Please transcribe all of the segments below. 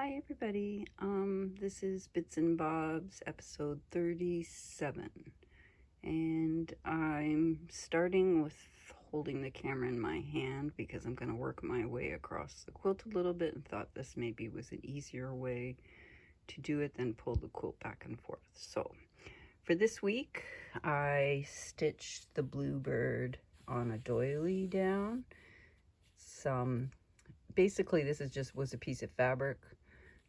Hi everybody, this is Bits and Bobs episode 37, and I'm starting with holding the camera in my hand because I'm going to work my way across the quilt a little bit and thought this maybe was an easier way to do it than pull the quilt back and forth. So for this week I stitched the Bluebird on a doily down. Basically this was a piece of fabric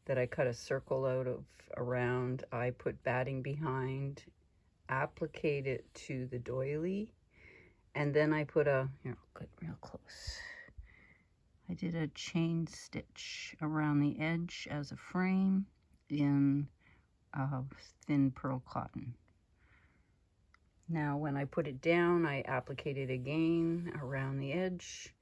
that I cut a circle out of around. I put batting behind, appliqued it to the doily, and then I put here, I'll get real close. I did a chain stitch around the edge as a frame in thin pearl cotton. Now when I put it down, I appliqued it again around the edge.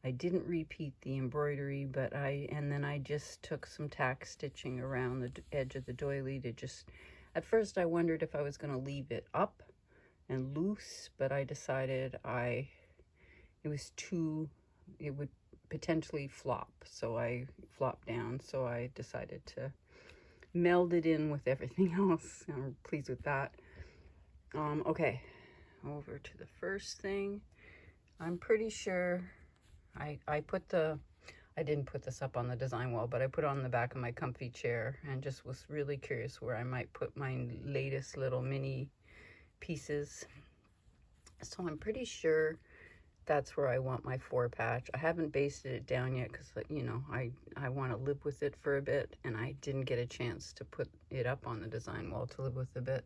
I didn't repeat the embroidery, but then I just took some tack stitching around the edge of the doily to at first I wondered if I was going to leave it up and loose, but I decided it would potentially flop, so I flopped down, so I decided to meld it in with everything else. I'm pleased with that. Okay, over to the first thing. I'm pretty sure I didn't put this up on the design wall, but I put it on the back of my comfy chair and just was really curious where I might put my latest little mini pieces. So I'm pretty sure that's where I want my 4-patch. I haven't basted it down yet because, you know, I want to live with it for a bit, and I didn't get a chance to put it up on the design wall to live with a bit.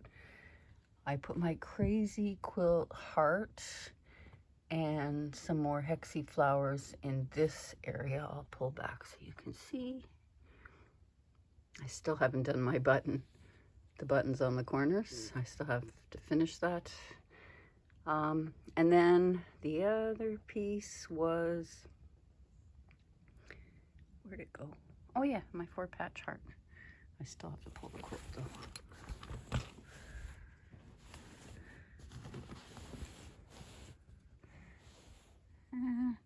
I put my crazy quilt heart and some more hexy flowers in this area. I'll pull back so you can see. I still haven't done my button. The buttons on the corners. I still have to finish that. And then the other piece was, where'd it go? Oh yeah, my 4-patch heart. I still have to pull the quilt though.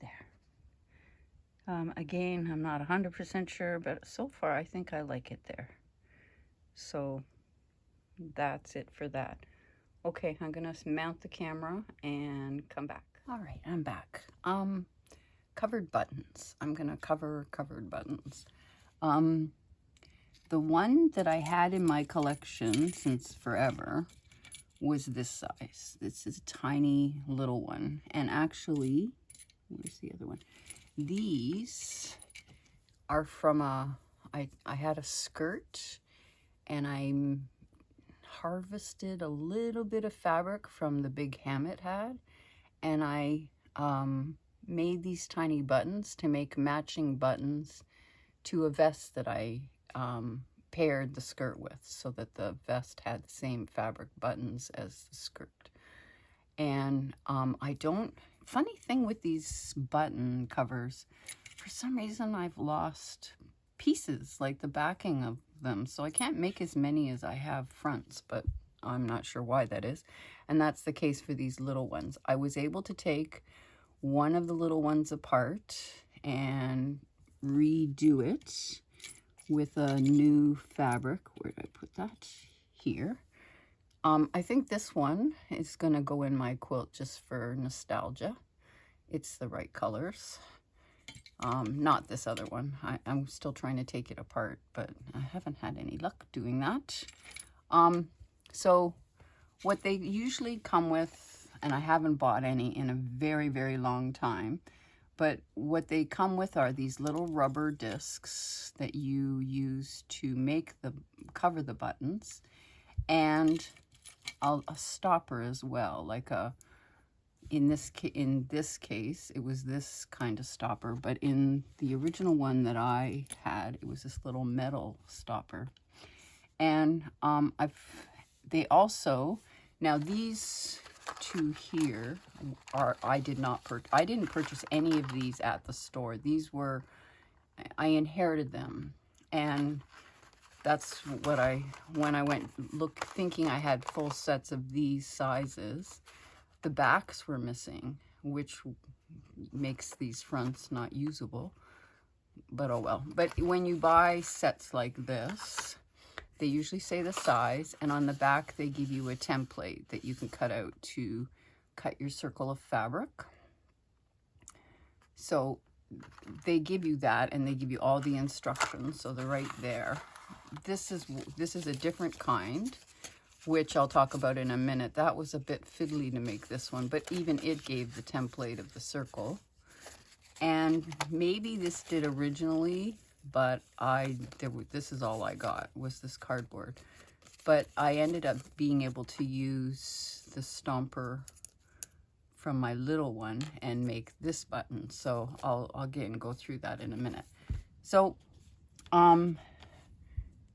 There. Again, I'm not 100% sure, but so far I think I like it there. So that's it for that. Okay, I'm gonna mount the camera and come back. All right, I'm back. Covered buttons. I'm gonna cover covered buttons. The one that I had in my collection since forever was this size. This is a tiny little one, and actually, where's the other one? These are from I had a skirt, and I harvested a little bit of fabric from the big hem it had, and I made these tiny buttons to make matching buttons to a vest that I paired the skirt with, so that the vest had the same fabric buttons as the skirt. And funny thing with these button covers, for some reason I've lost pieces, like the backing of them, so I can't make as many as I have fronts, but I'm not sure why that is. And that's the case for these little ones. I was able to take one of the little ones apart and redo it with a new fabric. Where did I put that? Here. I think this one is gonna go in my quilt just for nostalgia. It's the right colors. Not this other one. I'm still trying to take it apart, but I haven't had any luck doing that. So what they usually come with, and I haven't bought any in a very, very long time, but what they come with are these little rubber discs that you use to cover the buttons, and a stopper as well, like in this case it was this kind of stopper, but in the original one that I had, it was this little metal stopper. And they also, now these two here I didn't purchase any of these at the store. These were, I inherited them, and that's what when I went thinking I had full sets of these sizes, the backs were missing, which makes these fronts not usable. but oh well. But when you buy sets like this, they usually say the size, and on the back they give you a template that you can cut out to cut your circle of fabric. So they give you that, and they give you all the instructions, so they're right there. This is a different kind, which I'll talk about in a minute. That was a bit fiddly to make this one, but even it gave the template of the circle. And maybe this did originally, but this is all I got, was this cardboard. But I ended up being able to use the stomper from my little one and make this button. So I'll again go through that in a minute. So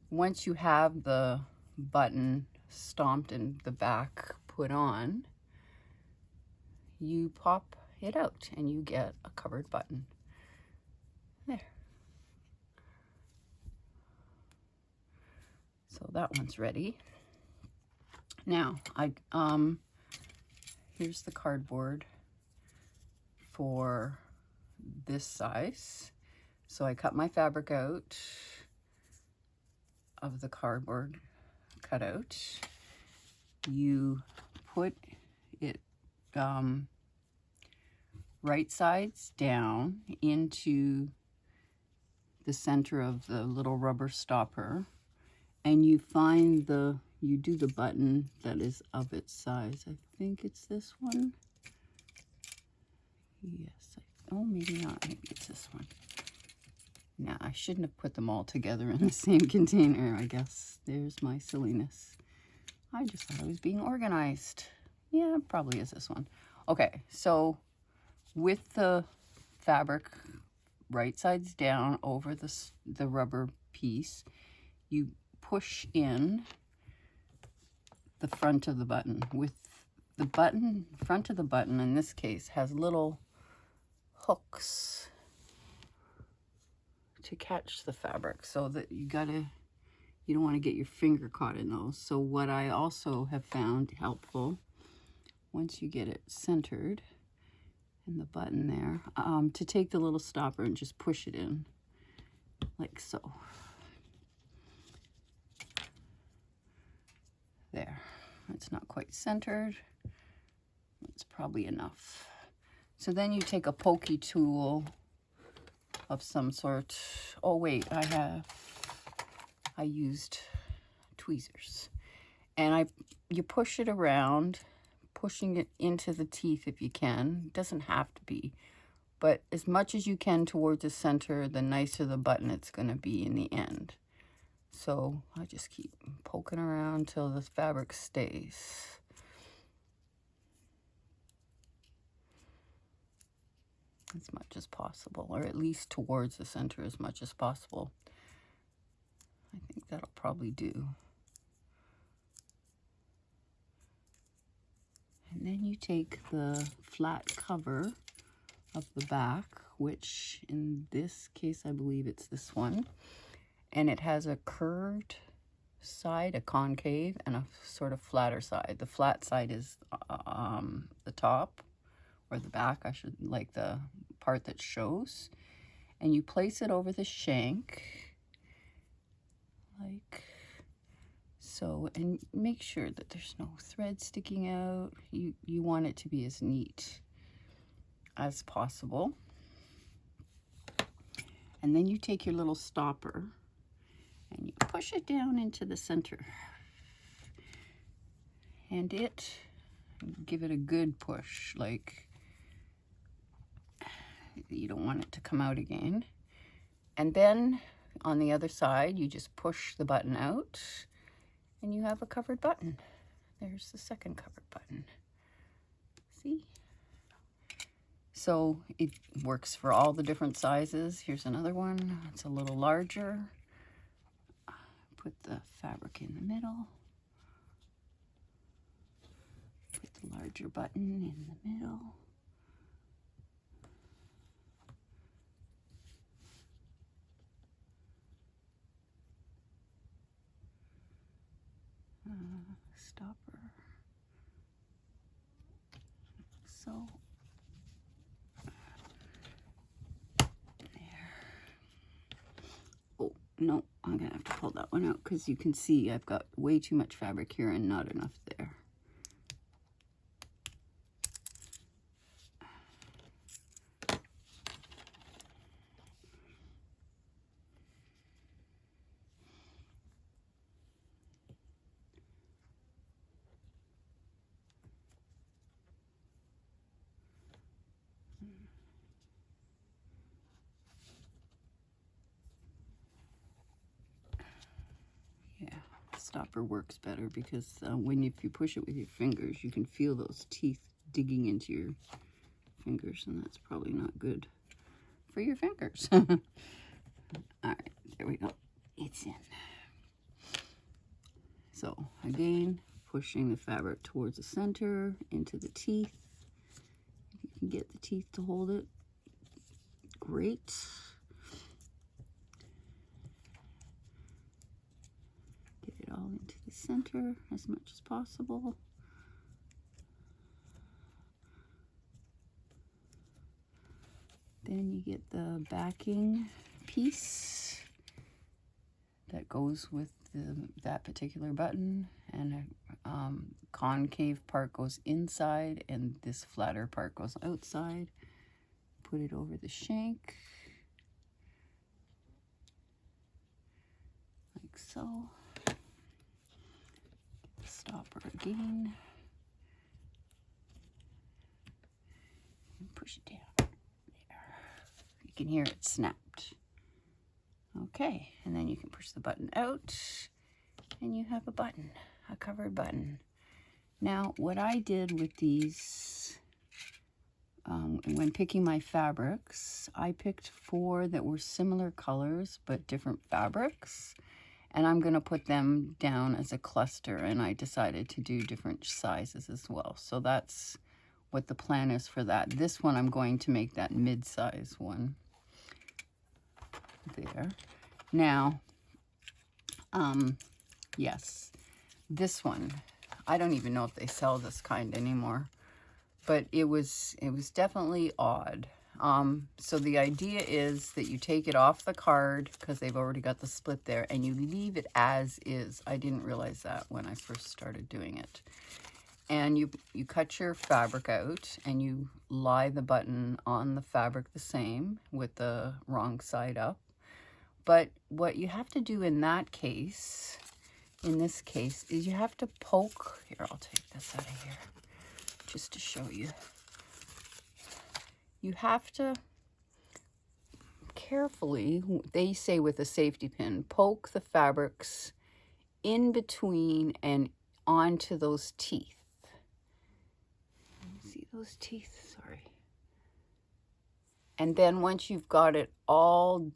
once you have the button stomped and the back put on, you pop it out and you get a covered button. There. So that one's ready. Now here's the cardboard for this size. So I cut my fabric out of the cardboard cutout. You put it right sides down into the center of the little rubber stopper, and you do the button that is of its size. I think it's this one. Yes. Oh, maybe not. Maybe it's this one. Now, I shouldn't have put them all together in the same container, I guess. There's my silliness. I just thought I was being organized. Yeah, it probably is this one. Okay, so with the fabric right sides down over the rubber piece, you push in the front of the button. With the front of the button in this case has little hooks to catch the fabric, so that you don't want to get your finger caught in those. So what I also have found helpful, once you get it centered in the button there, to take the little stopper and just push it in like so. There. It's not quite centered. It's probably enough. So then you take a pokey tool of some sort. Oh wait, I used tweezers. And you push it around, pushing it into the teeth if you can. It doesn't have to be, but as much as you can towards the center, the nicer the button it's going to be in the end. So I just keep poking around till the fabric stays. As much as possible, or at least towards the center as much as possible. I think that'll probably do. And then you take the flat cover of the back, which in this case I believe it's this one, and it has a curved side, a concave, and a sort of flatter side. The flat side is the top, or the back, I should, like the part that shows. And you place it over the shank, like so, and make sure that there's no thread sticking out. You want it to be as neat as possible. And then you take your little stopper and you push it down into the center. And give it a good push, like you don't want it to come out again. And then on the other side, you just push the button out and you have a covered button. There's the second covered button. See? So it works for all the different sizes. Here's another one. It's a little larger. Put the fabric in the middle. Put the larger button in the middle. Stopper. So there. no, I'm gonna have to pull that one out because you can see I've got way too much fabric here and not enough there. Stopper works better because if you push it with your fingers, you can feel those teeth digging into your fingers, and that's probably not good for your fingers. All right, there we go. It's in. So again, pushing the fabric towards the center into the teeth. If you can get the teeth to hold it, great. All into the center as much as possible. Then you get the backing piece that goes with that particular button, and a concave part goes inside and this flatter part goes outside. Put it over the shank like so. Stopper again and push it down. There. You can hear it snapped. Okay, and then you can push the button out and you have a button, a covered button. Now, what I did with these, when picking my fabrics, I picked 4 that were similar colors but different fabrics. And I'm going to put them down as a cluster, and I decided to do different sizes as well. So that's what the plan is for that. This one, I'm going to make that mid-size one there. Now, yes, this one, I don't even know if they sell this kind anymore, but it was definitely odd. So the idea is that you take it off the card because they've already got the split there, and you leave it as is. I didn't realize that when I first started doing it. And you cut your fabric out and you lie the button on the fabric the same with the wrong side up. But what you have to do in this case, is you have to poke. Here, I'll take this out of here just to show you. You have to carefully, they say with a safety pin, poke the fabrics in between and onto those teeth. See those teeth? Sorry. And then once you've got it all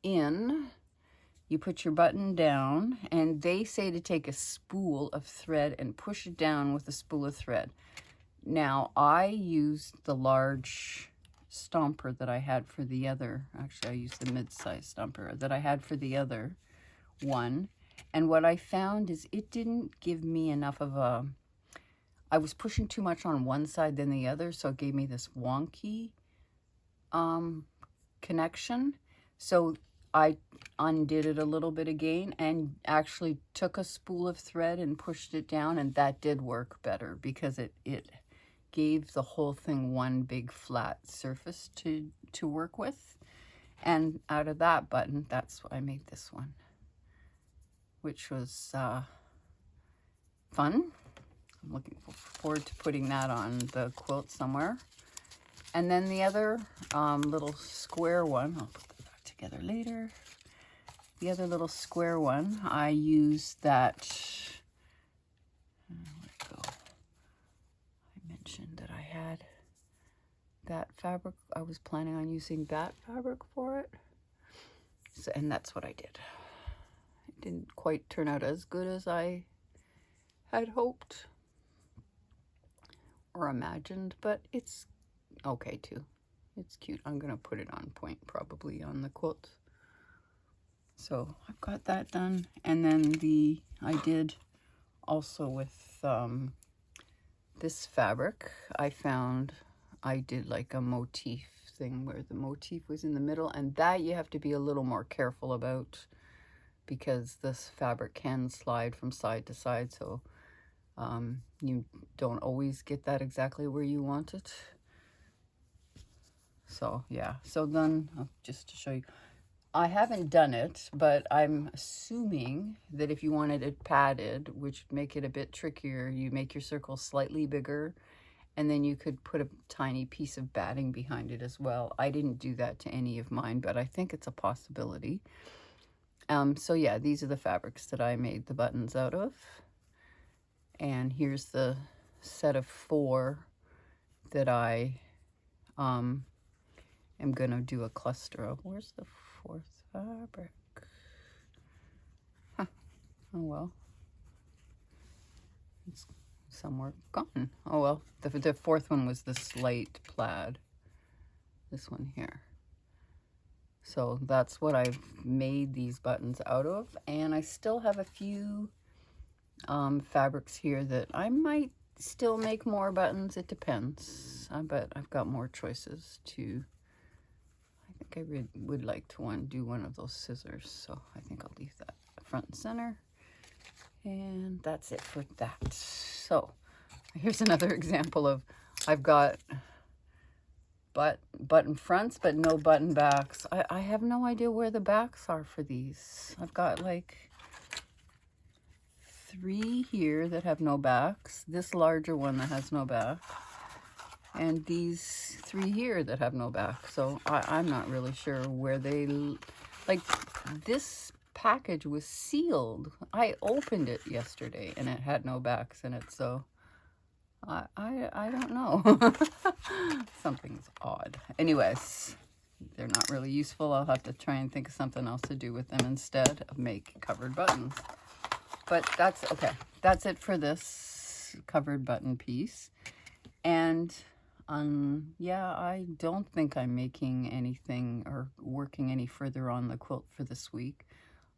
in, you put your button down, and they say to take a spool of thread and push it down with a spool of thread. Now, I used the large stomper that I had for the other, actually I used the mid-size stomper that I had for the other one. And what I found is it didn't give me enough of a, I was pushing too much on one side than the other, so it gave me this wonky connection. So I undid it a little bit again and actually took a spool of thread and pushed it down, and that did work better because it gave the whole thing one big flat surface to work with. And out of that button, that's why I made this one, which was fun. I'm looking forward to putting that on the quilt somewhere. And then the other little square one, I'll put that together later. The other little square one, I used that, where'd it go? I mentioned that I had that fabric. I was planning on using that fabric for it. So, and that's what I did. It didn't quite turn out as good as I had hoped or imagined, but it's okay too. It's cute. I'm gonna put it on point probably on the quilt. So I've got that done. And then I did also with this fabric, I did like a motif thing where the motif was in the middle, and that you have to be a little more careful about because this fabric can slide from side to side, so you don't always get that exactly where you want it. So yeah, so then just to show you, I haven't done it, but I'm assuming that if you wanted it padded, which would make it a bit trickier, you make your circle slightly bigger, and then you could put a tiny piece of batting behind it as well. I didn't do that to any of mine, but I think it's a possibility. So yeah, these are the fabrics that I made the buttons out of. And here's the set of 4 that I am gonna do a cluster of. Where's the 4th fabric? Huh. Oh well, it's somewhere gone. Oh well, the 4th one was this light plaid, this one here. So that's what I've made these buttons out of, and I still have a few fabrics here that I might still make more buttons. It depends, but I've got more choices too. I think I would like to do one of those scissors, so I think I'll leave that front and center. And that's it for that. So here's another example of, I've got button fronts but no button backs. I have no idea where the backs are for these. I've got like 3 here that have no backs, this larger one that has no back, and these 3 here that have no back. So I'm not really sure where they, like, this package was sealed. I opened it yesterday and it had no backs in it, so I don't know. Something's odd. Anyways, they're not really useful. I'll have to try and think of something else to do with them instead of make covered buttons. But that's okay. That's it for this covered button piece. And yeah, I don't think I'm making anything or working any further on the quilt for this week.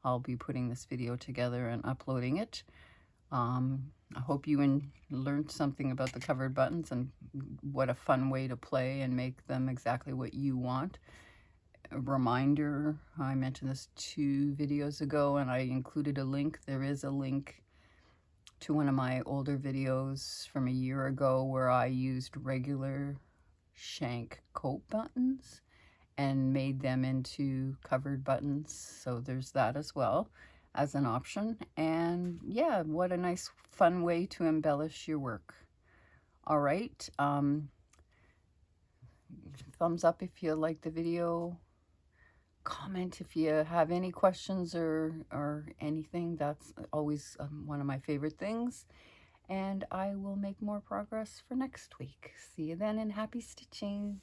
I'll be putting this video together and uploading it. I hope you learned something about the covered buttons and what a fun way to play and make them exactly what you want. A reminder, I mentioned this 2 videos ago and I included a link. There is a link to one of my older videos from a year ago where I used regular shank coat buttons and made them into covered buttons. So there's that as well as an option. And yeah, what a nice fun way to embellish your work. All right, thumbs up if you like the video. Comment if you have any questions or anything. That's always one of my favorite things. And I will make more progress for next week. See you then, and happy stitching.